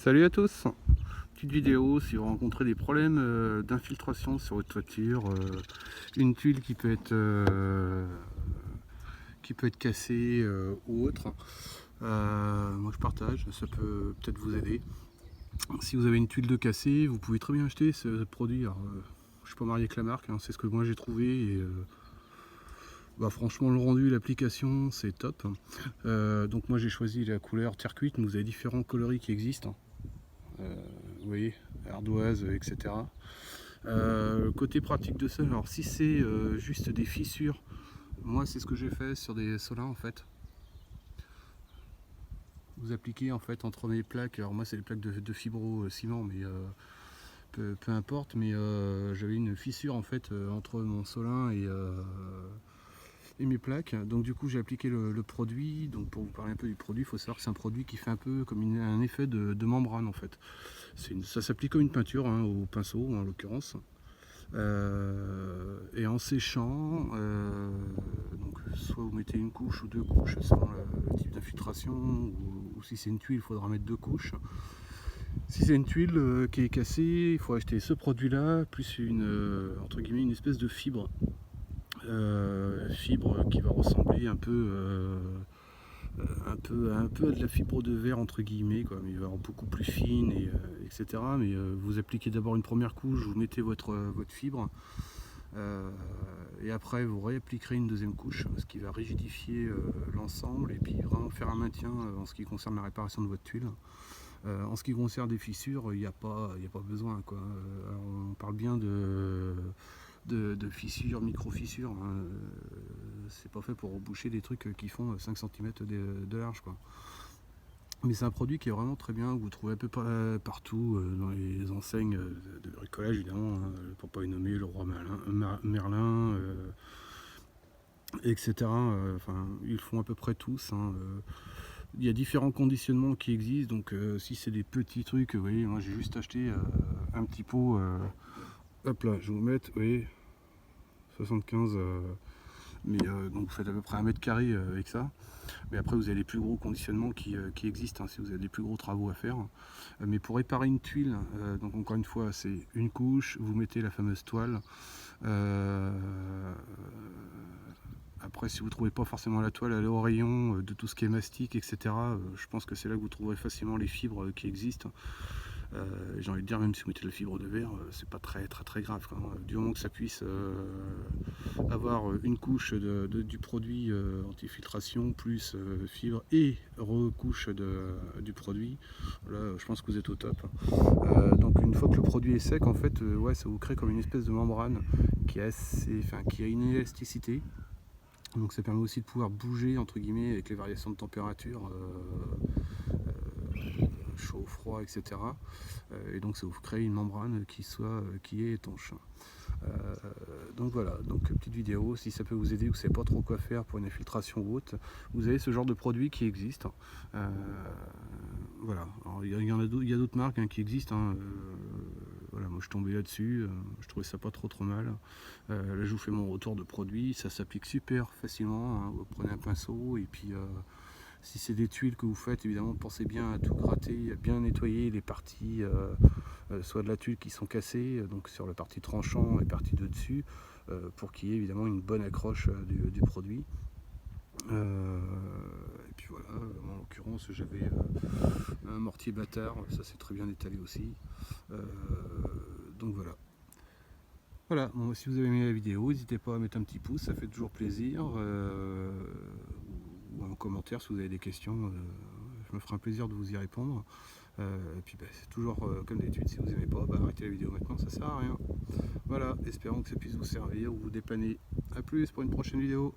Salut à tous, petite vidéo si vous rencontrez des problèmes d'infiltration sur votre toiture, une tuile qui peut être cassée ou autre. Moi je partage, ça peut peut-être vous aider. Si vous avez une tuile de cassée, vous pouvez très bien acheter ce produit. Alors, je suis pas marié avec la marque, hein, c'est ce que moi j'ai trouvé et franchement le rendu, l'application c'est top. Donc moi j'ai choisi la couleur terre cuite, mais vous avez différents coloris qui existent. Vous voyez, ardoise, etc. Côté pratique de ça, alors si c'est juste des fissures, moi c'est ce que j'ai fait sur des solins en fait. Vous appliquez en fait entre les plaques, alors moi c'est les plaques de fibro ciment, mais peu importe, mais j'avais une fissure en fait entre mon solin et mes plaques, donc du coup j'ai appliqué le produit. Donc pour vous parler un peu du produit, il faut savoir que c'est un produit qui fait un peu comme un effet de membrane en fait. Ça s'applique comme une peinture, hein, au pinceau en l'occurrence. Et en séchant, donc soit vous mettez une couche ou deux couches selon le type d'infiltration, ou si c'est une tuile il faudra mettre deux couches. Si c'est une tuile qui est cassée, il faut acheter ce produit là plus entre guillemets une espèce de fibre, fibre qui va ressembler un peu à de la fibre de verre entre guillemets, quoi, mais il va être beaucoup plus fine, etc. Mais vous appliquez d'abord une première couche, vous mettez votre fibre, et après vous réappliquerez une deuxième couche, ce qui va rigidifier l'ensemble et puis vraiment faire un maintien en ce qui concerne la réparation de votre tuile. En ce qui concerne des fissures, il n'y a pas besoin, quoi. Alors, on parle bien de fissures, micro-fissures, hein. C'est pas fait pour boucher des trucs qui font 5 cm de large, quoi. Mais c'est un produit qui est vraiment très bien, que vous trouvez un peu partout dans les enseignes de bricolage, évidemment, hein, pour pas les nommer, le roi Merlin, etc. Enfin, ils font à peu près tous, hein. Il y a différents conditionnements qui existent, donc si c'est des petits trucs, vous voyez, moi j'ai juste acheté un petit pot, hop là, je vais vous mettre, vous voyez, 75, mais donc vous faites à peu près 1 m² avec ça. Mais après vous avez les plus gros conditionnements qui existent, hein, si vous avez des plus gros travaux à faire. Mais pour réparer une tuile, donc encore une fois c'est une couche, vous mettez la fameuse toile. Après, si vous ne trouvez pas forcément la toile, allez au rayon de tout ce qui est mastic, etc. Je pense que c'est là que vous trouverez facilement les fibres qui existent. J'ai envie de dire, même si vous mettez de la fibre de verre, c'est pas très grave, quoi. Du moment que ça puisse avoir une couche du produit anti-filtration plus fibre et recouche du produit, là je pense que vous êtes au top. Donc une fois que le produit est sec, en fait, ouais, ça vous crée comme une espèce de membrane qui a une élasticité. Donc ça permet aussi de pouvoir bouger entre guillemets avec les variations de température, chaud, froid, etc. Et donc ça vous crée une membrane qui est étanche. Donc voilà, donc petite vidéo, si ça peut vous aider ou vous ne savez pas trop quoi faire pour une infiltration ou autre, vous avez ce genre de produit qui existe. Voilà, alors, il y a d'autres marques, hein, qui existent, hein. Voilà, moi je suis tombé là-dessus, je trouvais ça pas trop mal. Là je vous fais mon retour de produit, ça s'applique super facilement, hein. Vous prenez un pinceau et puis si c'est des tuiles que vous faites, évidemment pensez bien à tout gratter, à bien nettoyer les parties soit de la tuile qui sont cassées, donc sur la partie tranchant et partie de dessus, pour qu'il y ait évidemment une bonne accroche du produit. Et puis voilà, en l'occurrence j'avais un mortier bâtard, ça c'est très bien étalé aussi. Donc voilà. Voilà, bon, si vous avez aimé la vidéo, n'hésitez pas à mettre un petit pouce, ça fait toujours plaisir. Ou en commentaire si vous avez des questions, je me ferai un plaisir de vous y répondre. Et puis c'est toujours comme d'habitude, si vous n'aimez pas, arrêtez la vidéo maintenant, ça sert à rien. Voilà, espérons que ça puisse vous servir ou vous dépanner. A plus pour une prochaine vidéo.